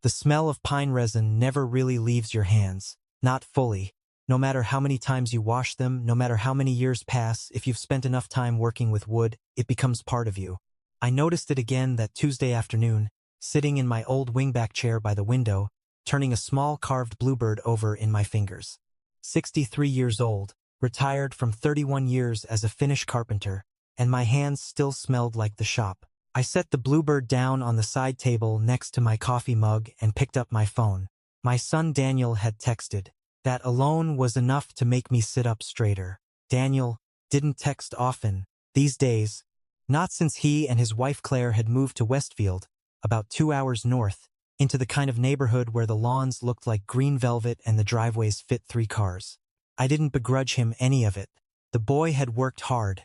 The smell of pine resin never really leaves your hands. Not fully. No matter how many times you wash them, no matter how many years pass, if you've spent enough time working with wood, it becomes part of you. I noticed it again that Tuesday afternoon, sitting in my old wingback chair by the window, turning a small carved bluebird over in my fingers. 63 years old, retired from 31 years as a Finnish carpenter, and my hands still smelled like the shop. I set the bluebird down on the side table next to my coffee mug and picked up my phone. My son Daniel had texted. That alone was enough to make me sit up straighter. Daniel didn't text often these days, not since he and his wife Claire had moved to Westfield, about 2 hours north, into the kind of neighborhood where the lawns looked like green velvet and the driveways fit 3 cars. I didn't begrudge him any of it. The boy had worked hard.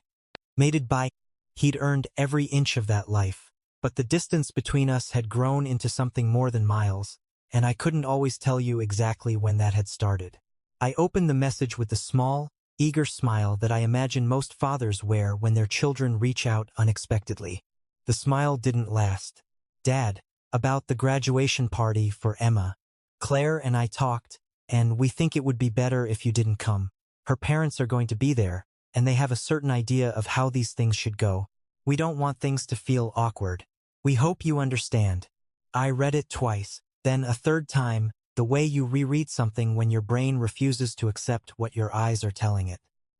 Mated by, he'd earned every inch of that life. But the distance between us had grown into something more than miles, and I couldn't always tell you exactly when that had started. I opened the message with the small, eager smile that I imagine most fathers wear when their children reach out unexpectedly. The smile didn't last. Dad, about the graduation party for Emma. Claire and I talked, and we think it would be better if you didn't come. Her parents are going to be there, and they have a certain idea of how these things should go. We don't want things to feel awkward. We hope you understand. I read it twice, then a third time, the way you reread something when your brain refuses to accept what your eyes are telling it.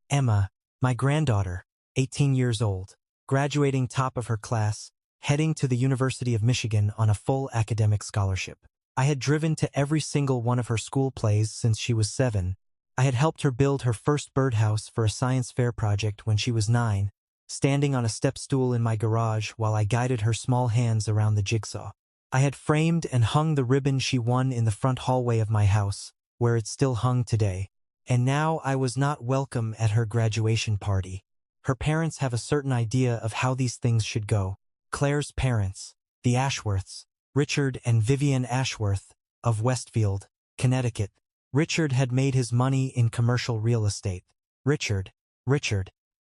Emma, my granddaughter, 18 years old, graduating top of her class, heading to the University of Michigan on a full academic scholarship. I had driven to every single one of her school plays since she was 7. I had helped her build her first birdhouse for a science fair project when she was 9, standing on a step stool in my garage while I guided her small hands around the jigsaw. I had framed and hung the ribbon she won in the front hallway of my house, where it still hung today. And now I was not welcome at her graduation party. Her parents have a certain idea of how these things should go. Claire's parents, the Ashworths, Richard and Vivian Ashworth, of Westfield, Connecticut. Richard had made his money in commercial real estate. Richard.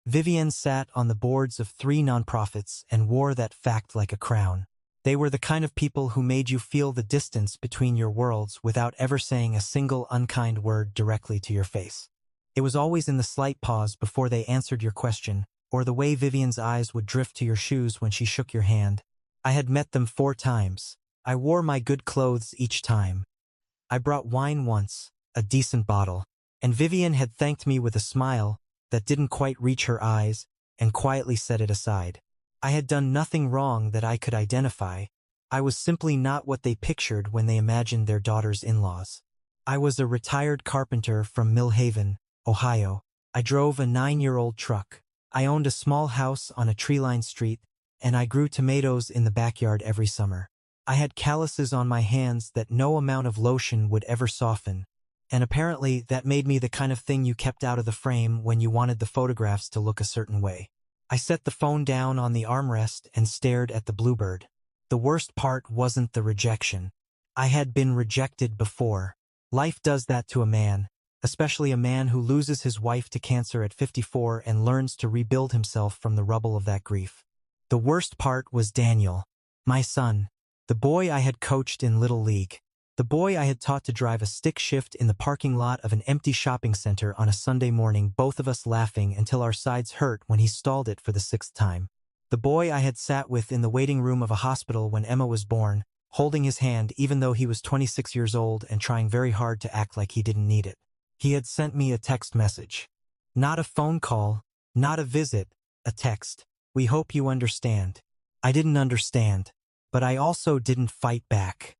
Vivian sat on the boards of 3 nonprofits and wore that fact like a crown. They were the kind of people who made you feel the distance between your worlds without ever saying a single unkind word directly to your face. It was always in the slight pause before they answered your question, or the way Vivian's eyes would drift to your shoes when she shook your hand. I had met them 4 times. I wore my good clothes each time. I brought wine once, a decent bottle, and Vivian had thanked me with a smile that didn't quite reach her eyes and quietly set it aside. I had done nothing wrong that I could identify. I was simply not what they pictured when they imagined their daughter's in-laws. I was a retired carpenter from Mill Haven, Ohio. I drove a 9-year-old truck. I owned a small house on a tree-lined street, and I grew tomatoes in the backyard every summer. I had calluses on my hands that no amount of lotion would ever soften, and apparently that made me the kind of thing you kept out of the frame when you wanted the photographs to look a certain way. I set the phone down on the armrest and stared at the bluebird. The worst part wasn't the rejection. I had been rejected before. Life does that to a man, especially a man who loses his wife to cancer at 54 and learns to rebuild himself from the rubble of that grief. The worst part was Daniel, my son, the boy I had coached in Little League, the boy I had taught to drive a stick shift in the parking lot of an empty shopping center on a Sunday morning, both of us laughing until our sides hurt when he stalled it for the 6th time. The boy I had sat with in the waiting room of a hospital when Emma was born, holding his hand even though he was 26 years old and trying very hard to act like he didn't need it. He had sent me a text message. Not a phone call, not a visit, a text. We hope you understand. I didn't understand, but I also didn't fight back.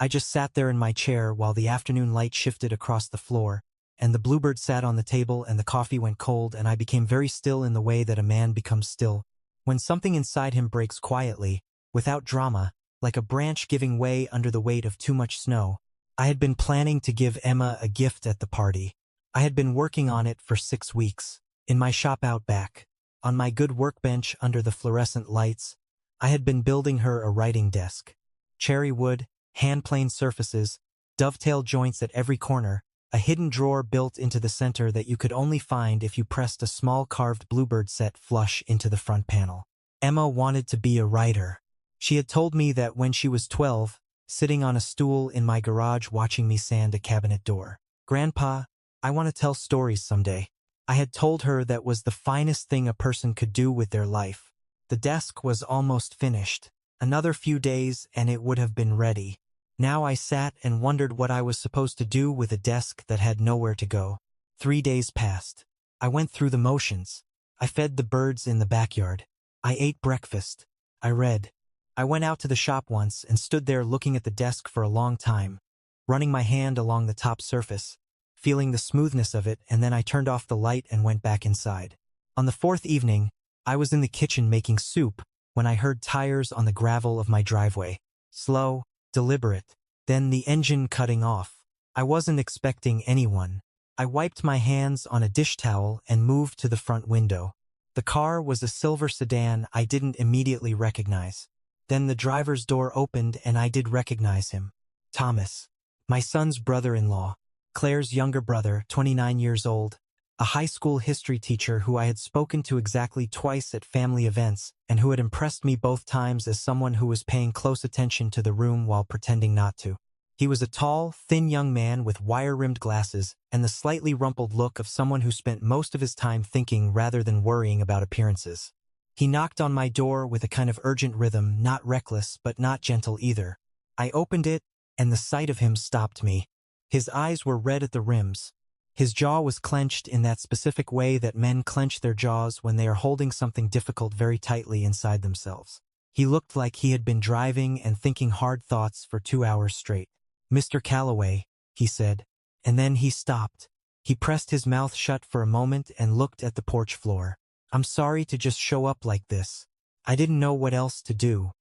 I just sat there in my chair while the afternoon light shifted across the floor, and the bluebird sat on the table and the coffee went cold, and I became very still in the way that a man becomes still when something inside him breaks quietly, without drama, like a branch giving way under the weight of too much snow. I had been planning to give Emma a gift at the party. I had been working on it for 6 weeks, in my shop out back, on my good workbench under the fluorescent lights. I had been building her a writing desk. Cherry wood, hand-planed surfaces, dovetail joints at every corner, a hidden drawer built into the center that you could only find if you pressed a small carved bluebird set flush into the front panel. Emma wanted to be a writer. She had told me that when she was 12, sitting on a stool in my garage watching me sand a cabinet door. "Grandpa, I want to tell stories someday." I had told her that was the finest thing a person could do with their life. The desk was almost finished. Another few days and it would have been ready. Now I sat and wondered what I was supposed to do with a desk that had nowhere to go. 3 days passed. I went through the motions. I fed the birds in the backyard. I ate breakfast. I read. I went out to the shop once and stood there looking at the desk for a long time, running my hand along the top surface, feeling the smoothness of it, and then I turned off the light and went back inside. On the 4th evening, I was in the kitchen making soup when I heard tires on the gravel of my driveway. Slow, deliberate, then the engine cutting off. I wasn't expecting anyone. I wiped my hands on a dish towel and moved to the front window. The car was a silver sedan I didn't immediately recognize. Then the driver's door opened and I did recognize him. Thomas, my son's brother-in-law, Claire's younger brother, 29 years old, a high school history teacher who I had spoken to exactly twice at family events and who had impressed me both times as someone who was paying close attention to the room while pretending not to. He was a tall, thin young man with wire-rimmed glasses and the slightly rumpled look of someone who spent most of his time thinking rather than worrying about appearances. He knocked on my door with a kind of urgent rhythm, not reckless but not gentle either. I opened it, and the sight of him stopped me. His eyes were red at the rims. His jaw was clenched in that specific way that men clench their jaws when they are holding something difficult very tightly inside themselves. He looked like he had been driving and thinking hard thoughts for 2 hours straight. "Mr. Calloway," he said, and then he stopped. He pressed his mouth shut for a moment and looked at the porch floor. "I'm sorry to just show up like this. I didn't know what else to do."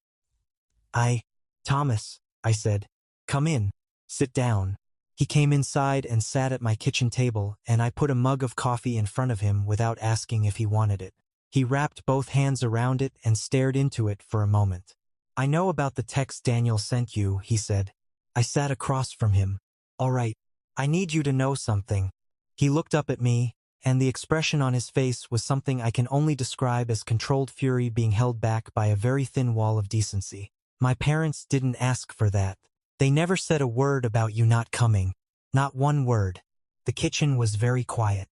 Thomas," I said, "come in. Sit down." He came inside and sat at my kitchen table, and I put a mug of coffee in front of him without asking if he wanted it. He wrapped both hands around it and stared into it for a moment. "I know about the text Daniel sent you," he said. I sat across from him. "All right, I need you to know something." He looked up at me, and the expression on his face was something I can only describe as controlled fury being held back by a very thin wall of decency. "My parents didn't ask for that. They never said a word about you not coming. Not one word." The kitchen was very quiet.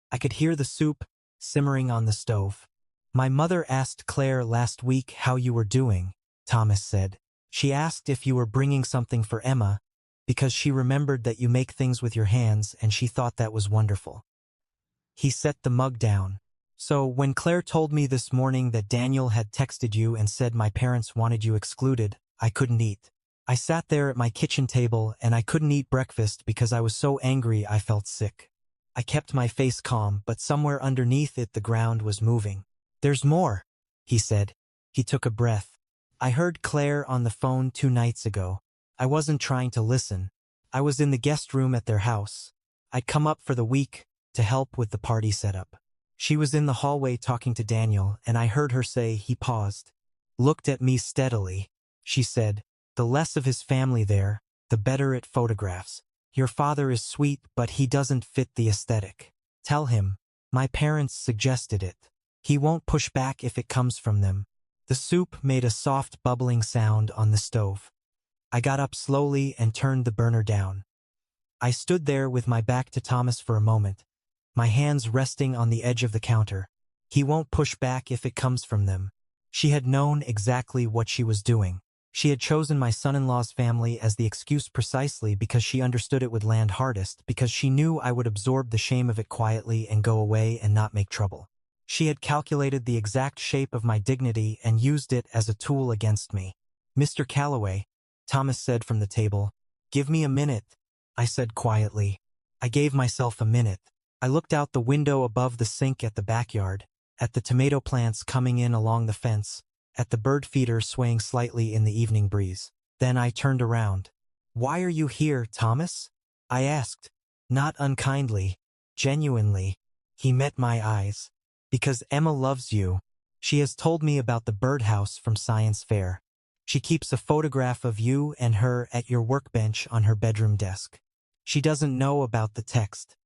I could hear the soup simmering on the stove. "My mother asked Claire last week how you were doing," Thomas said. "She asked if you were bringing something for Emma, because she remembered that you make things with your hands and she thought that was wonderful." He set the mug down. "So when Claire told me this morning that Daniel had texted you and said my parents wanted you excluded, I couldn't eat. I sat there at my kitchen table and I couldn't eat breakfast because I was so angry I felt sick. I kept my face calm, but somewhere underneath it the ground was moving. "There's more," he said. He took a breath. "I heard Claire on the phone 2 nights ago. I wasn't trying to listen. I was in the guest room at their house. I'd come up for the week to help with the party setup. She was in the hallway talking to Daniel, and I heard her say," he paused, looked at me steadily. She said, "The less of his family there, the better it photographs. Your father is sweet, but he doesn't fit the aesthetic. Tell him. My parents suggested it. He won't push back if it comes from them." The soup made a soft bubbling sound on the stove. I got up slowly and turned the burner down. I stood there with my back to Thomas for a moment, my hands resting on the edge of the counter. "He won't push back if it comes from them." She had known exactly what she was doing. She had chosen my son-in-law's family as the excuse precisely because she understood it would land hardest, because she knew I would absorb the shame of it quietly and go away and not make trouble. She had calculated the exact shape of my dignity and used it as a tool against me. "Mr. Calloway," Thomas said from the table. "Give me a minute," I said quietly. I gave myself a minute. I looked out the window above the sink at the backyard, at the tomato plants coming in along the fence, at the bird feeder swaying slightly in the evening breeze. Then I turned around. "Why are you here, Thomas?" I asked, not unkindly, genuinely. He met my eyes. "Because Emma loves you. She has told me about the birdhouse from Science Fair. She keeps a photograph of you and her at your workbench on her bedroom desk. She doesn't know about the text.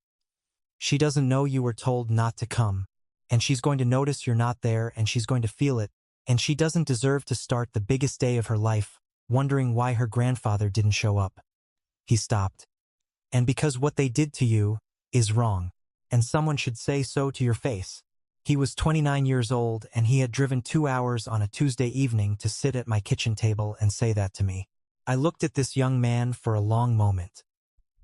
She doesn't know you were told not to come. And she's going to notice you're not there and she's going to feel it, and she doesn't deserve to start the biggest day of her life wondering why her grandfather didn't show up. He stopped. And because what they did to you is wrong, and someone should say so to your face. He was 29 years old, and he had driven 2 hours on a Tuesday evening to sit at my kitchen table and say that to me. I looked at this young man for a long moment.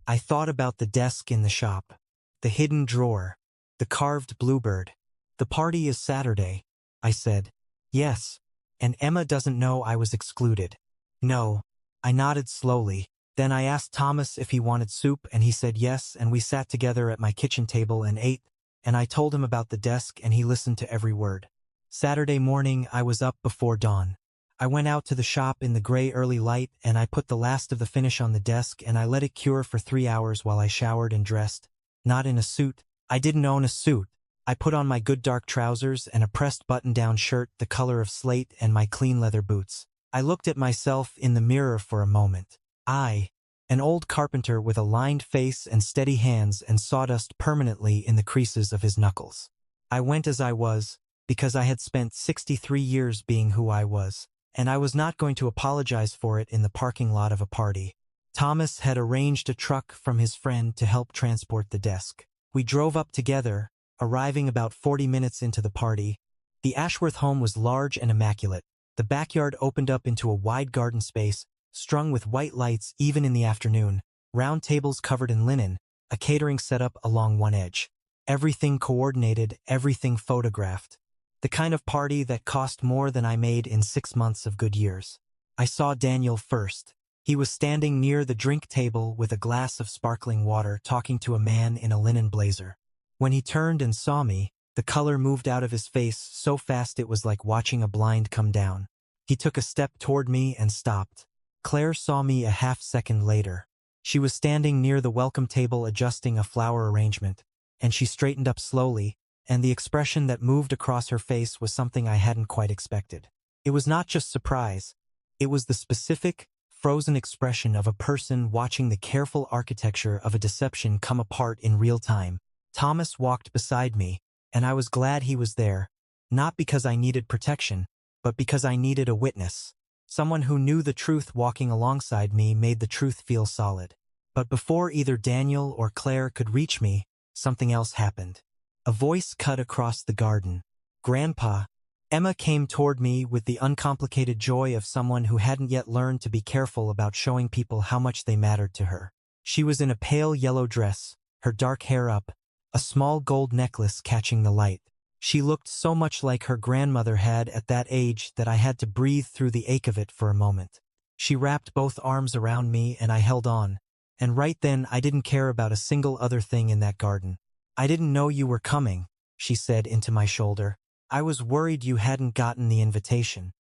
I thought about the desk in the shop, the hidden drawer, the carved bluebird. The party is Saturday, I said. Yes, and Emma doesn't know I was excluded. No, I nodded slowly. Then I asked Thomas if he wanted soup, and he said yes, and we sat together at my kitchen table and ate, and I told him about the desk, and he listened to every word. Saturday morning, I was up before dawn. I went out to the shop in the gray early light, and I put the last of the finish on the desk, and I let it cure for 3 hours while I showered and dressed. Not in a suit. I didn't own a suit. I put on my good dark trousers and a pressed button-down shirt the color of slate and my clean leather boots. I looked at myself in the mirror for a moment. I, an old carpenter with a lined face and steady hands and sawdust permanently in the creases of his knuckles. I went as I was, because I had spent 63 years being who I was, and I was not going to apologize for it in the parking lot of a party. Thomas had arranged a truck from his friend to help transport the desk. We drove up together, arriving about 40 minutes into the party. The Ashworth home was large and immaculate. The backyard opened up into a wide garden space, strung with white lights even in the afternoon, round tables covered in linen, a catering setup along one edge. Everything coordinated, everything photographed. The kind of party that cost more than I made in 6 months of good years. I saw Daniel first. He was standing near the drink table with a glass of sparkling water talking to a man in a linen blazer. When he turned and saw me, the color moved out of his face so fast it was like watching a blind come down. He took a step toward me and stopped. Claire saw me a half-second later. She was standing near the welcome table adjusting a flower arrangement, and she straightened up slowly, and the expression that moved across her face was something I hadn't quite expected. It was not just surprise. It was the specific, frozen expression of a person watching the careful architecture of a deception come apart in real time. Thomas walked beside me, and I was glad he was there, not because I needed protection, but because I needed a witness. Someone who knew the truth walking alongside me made the truth feel solid. But before either Daniel or Claire could reach me, something else happened. A voice cut across the garden. "Grandpa." Emma came toward me with the uncomplicated joy of someone who hadn't yet learned to be careful about showing people how much they mattered to her. She was in a pale yellow dress, her dark hair up, a small gold necklace catching the light. She looked so much like her grandmother had at that age that I had to breathe through the ache of it for a moment. She wrapped both arms around me and I held on, and right then I didn't care about a single other thing in that garden. "I didn't know you were coming," she said into my shoulder. "I was worried you hadn't gotten the invitation."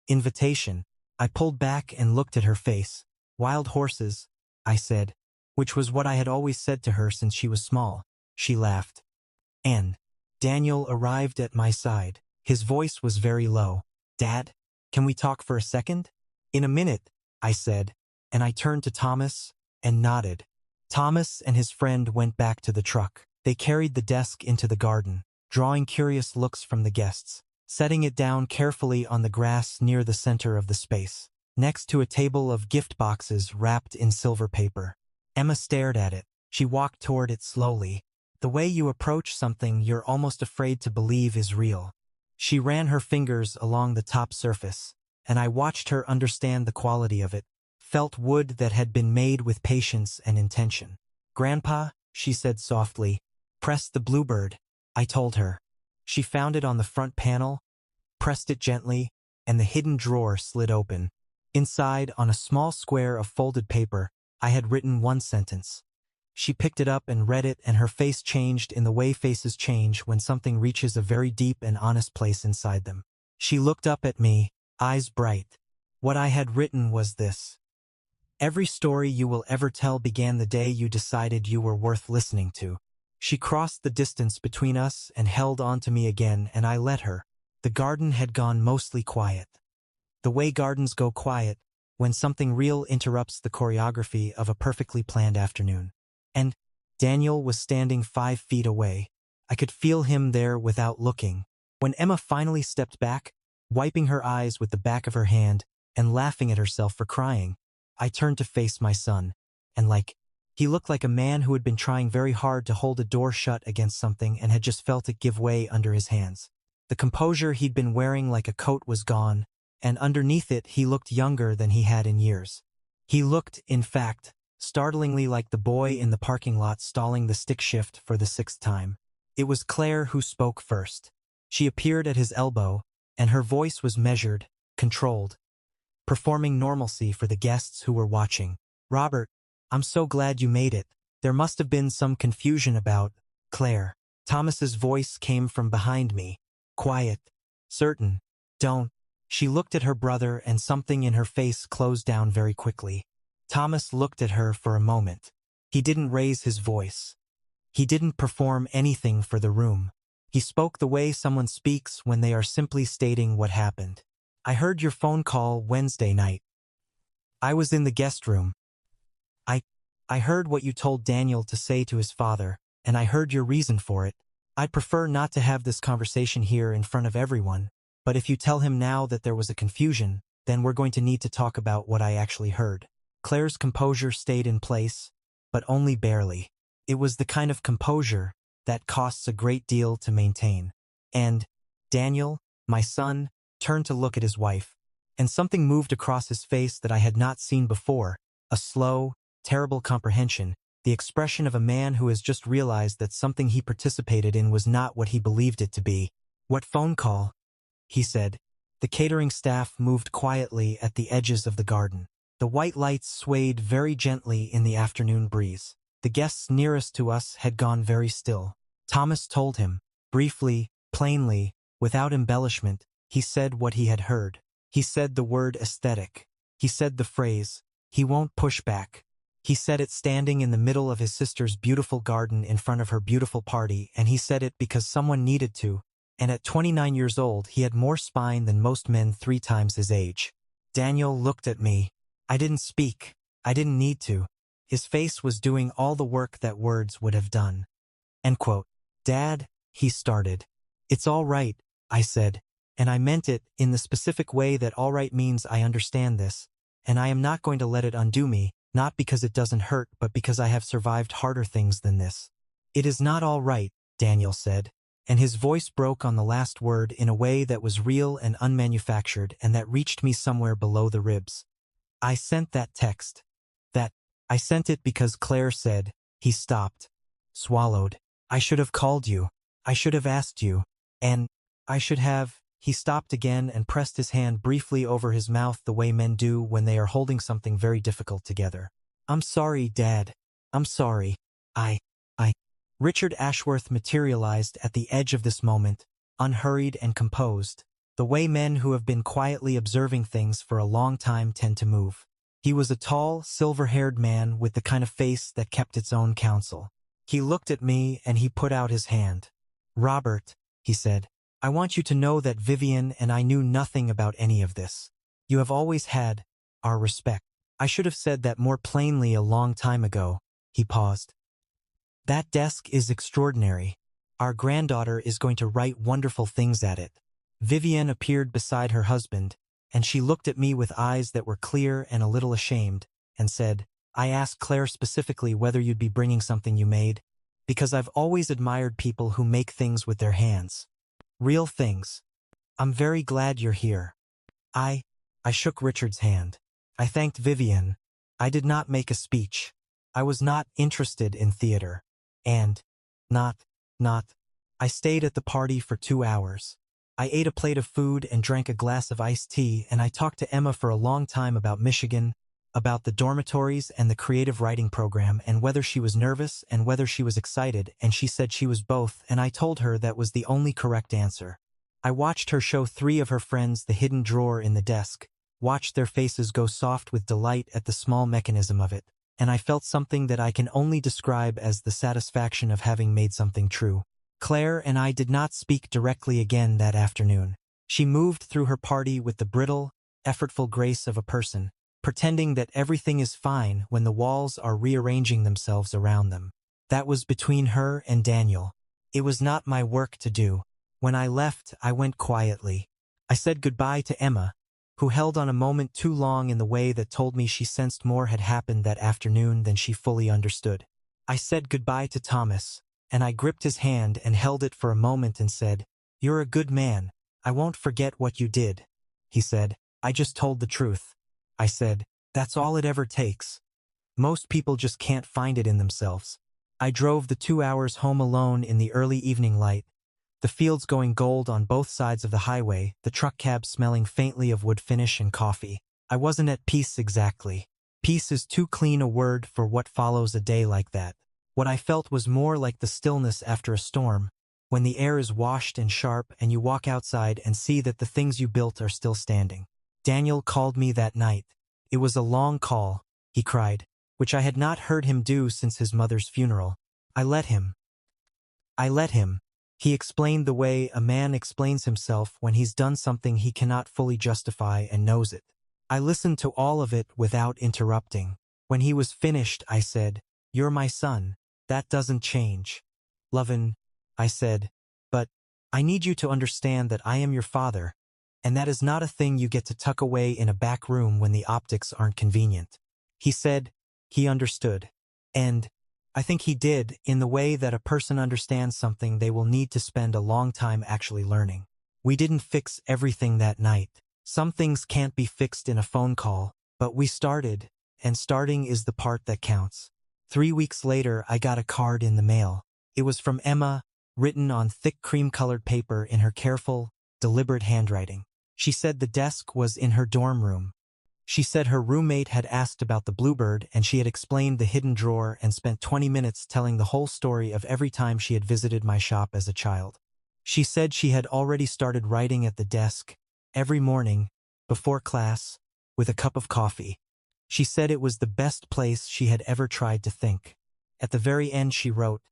Invitation? I pulled back and looked at her face. "Wild horses," I said, which was what I had always said to her since she was small. She laughed. And Daniel arrived at my side. His voice was very low. "Dad, can we talk for a second?" "In a minute," I said, and I turned to Thomas and nodded. Thomas and his friend went back to the truck. They carried the desk into the garden, drawing curious looks from the guests, setting it down carefully on the grass near the center of the space, next to a table of gift boxes wrapped in silver paper. Emma stared at it. She walked toward it slowly. The way you approach something you're almost afraid to believe is real. She ran her fingers along the top surface, and I watched her understand the quality of it, felt wood that had been made with patience and intention. "Grandpa," she said softly, "press the bluebird," I told her. She found it on the front panel, pressed it gently, and the hidden drawer slid open. Inside, on a small square of folded paper, I had written one sentence. She picked it up and read it, and her face changed in the way faces change when something reaches a very deep and honest place inside them. She looked up at me, eyes bright. What I had written was this: "Every story you will ever tell began the day you decided you were worth listening to." She crossed the distance between us and held on to me again, and I let her. The garden had gone mostly quiet. The way gardens go quiet when something real interrupts the choreography of a perfectly planned afternoon. And Daniel was standing 5 feet away. I could feel him there without looking. When Emma finally stepped back, wiping her eyes with the back of her hand, and laughing at herself for crying. I turned to face my son, and he looked like a man who had been trying very hard to hold a door shut against something and had just felt it give way under his hands. The composure he'd been wearing like a coat was gone, and underneath it he looked younger than he had in years. He looked, in fact, startlingly like the boy in the parking lot stalling the stick shift for the 6th time. It was Claire who spoke first. She appeared at his elbow, and her voice was measured, controlled, performing normalcy for the guests who were watching. "Robert, I'm so glad you made it. There must have been some confusion about Claire." Thomas's voice came from behind me. Quiet. Certain. "Don't." She looked at her brother and something in her face closed down very quickly. Thomas looked at her for a moment. He didn't raise his voice. He didn't perform anything for the room. He spoke the way someone speaks when they are simply stating what happened. "I heard your phone call Wednesday night. I was in the guest room. I heard what you told Daniel to say to his father, and I heard your reason for it. I'd prefer not to have this conversation here in front of everyone, but if you tell him now that there was a confusion, then we're going to need to talk about what I actually heard." Claire's composure stayed in place, but only barely. It was the kind of composure that costs a great deal to maintain. And Daniel, my son, turned to look at his wife, and something moved across his face that I had not seen before, a slow, terrible comprehension, the expression of a man who has just realized that something he participated in was not what he believed it to be. "What phone call?" he said. The catering staff moved quietly at the edges of the garden. The white lights swayed very gently in the afternoon breeze. The guests nearest to us had gone very still. Thomas told him, briefly, plainly, without embellishment. He said what he had heard. He said the word aesthetic. He said the phrase, "He won't push back." He said it standing in the middle of his sister's beautiful garden in front of her beautiful party, and he said it because someone needed to, and at 29 years old he had more spine than most men 3 times his age. Daniel looked at me. I didn't speak. I didn't need to. His face was doing all the work that words would have done. End quote. "Dad," he started. "It's all right," I said, and I meant it in the specific way that all right means. I understand this, and I am not going to let it undo me, not because it doesn't hurt, but because I have survived harder things than this. "It is not all right," Daniel said, and his voice broke on the last word in a way that was real and unmanufactured and that reached me somewhere below the ribs. "I sent that text. I sent it because Claire said." He stopped, swallowed. "I should have called you. I should have asked you. And I should have." He stopped again and pressed his hand briefly over his mouth the way men do when they are holding something very difficult together. "I'm sorry, Dad. I'm sorry. I. Richard Ashworth materialized at the edge of this moment, unhurried and composed, the way men who have been quietly observing things for a long time tend to move. He was a tall, silver-haired man with the kind of face that kept its own counsel. He looked at me and he put out his hand. "Robert," he said, "I want you to know that Vivian and I knew nothing about any of this. You have always had our respect. I should have said that more plainly a long time ago." He paused. "That desk is extraordinary. Our granddaughter is going to write wonderful things at it." Vivian appeared beside her husband, and she looked at me with eyes that were clear and a little ashamed, and said, "I asked Claire specifically whether you'd be bringing something you made, because I've always admired people who make things with their hands. Real things. I'm very glad you're here." I shook Richard's hand. I thanked Vivian. I did not make a speech. I was not interested in theater. And I stayed at the party for 2 hours. I ate a plate of food and drank a glass of iced tea, and I talked to Emma for a long time about Michigan, about the dormitories and the creative writing program, and whether she was nervous and whether she was excited, and she said she was both, and I told her that was the only correct answer. I watched her show 3 of her friends the hidden drawer in the desk, watched their faces go soft with delight at the small mechanism of it, and I felt something that I can only describe as the satisfaction of having made something true. Claire and I did not speak directly again that afternoon. She moved through her party with the brittle, effortful grace of a person, pretending that everything is fine when the walls are rearranging themselves around them. That was between her and Daniel. It was not my work to do. When I left, I went quietly. I said goodbye to Emma, who held on a moment too long in the way that told me she sensed more had happened that afternoon than she fully understood. I said goodbye to Thomas, and I gripped his hand and held it for a moment and said, "You're a good man. I won't forget what you did." He said, "I just told the truth." I said, "That's all it ever takes. Most people just can't find it in themselves." I drove the 2 hours home alone in the early evening light, the fields going gold on both sides of the highway, the truck cab smelling faintly of wood finish and coffee. I wasn't at peace exactly. Peace is too clean a word for what follows a day like that. What I felt was more like the stillness after a storm, when the air is washed and sharp and you walk outside and see that the things you built are still standing. Daniel called me that night. It was a long call, he cried, which I had not heard him do since his mother's funeral. I let him. He explained the way a man explains himself when he's done something he cannot fully justify and knows it. I listened to all of it without interrupting. When he was finished, I said, "You're my son. That doesn't change." "Lovin'," I said, "but I need you to understand that I am your father, and that is not a thing you get to tuck away in a back room when the optics aren't convenient." He said he understood. And I think he did, in the way that a person understands something they will need to spend a long time actually learning. We didn't fix everything that night. Some things can't be fixed in a phone call, but we started, and starting is the part that counts. 3 weeks later, I got a card in the mail. It was from Emma, written on thick cream-colored paper in her careful, deliberate handwriting. She said the desk was in her dorm room. She said her roommate had asked about the bluebird and she had explained the hidden drawer and spent 20 minutes telling the whole story of every time she had visited my shop as a child. She said she had already started writing at the desk, every morning, before class, with a cup of coffee. She said it was the best place she had ever tried to think. At the very end she wrote,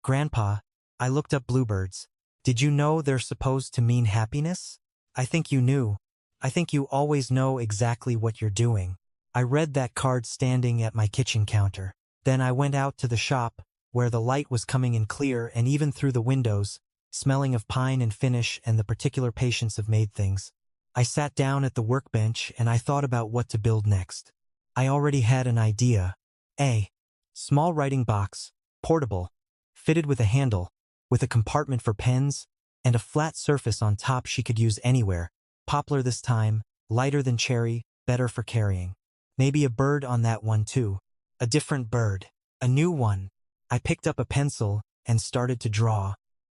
"Grandpa, I looked up bluebirds. Did you know they're supposed to mean happiness? I think you knew. I think you always know exactly what you're doing." I read that card standing at my kitchen counter. Then I went out to the shop, where the light was coming in clear and even through the windows, smelling of pine and finish and the particular patience of made things. I sat down at the workbench and I thought about what to build next. I already had an idea. A small writing box, portable, fitted with a handle, with a compartment for pens, and a flat surface on top she could use anywhere. Poplar this time, lighter than cherry, better for carrying. Maybe a bird on that one too. A different bird. A new one. I picked up a pencil and started to draw.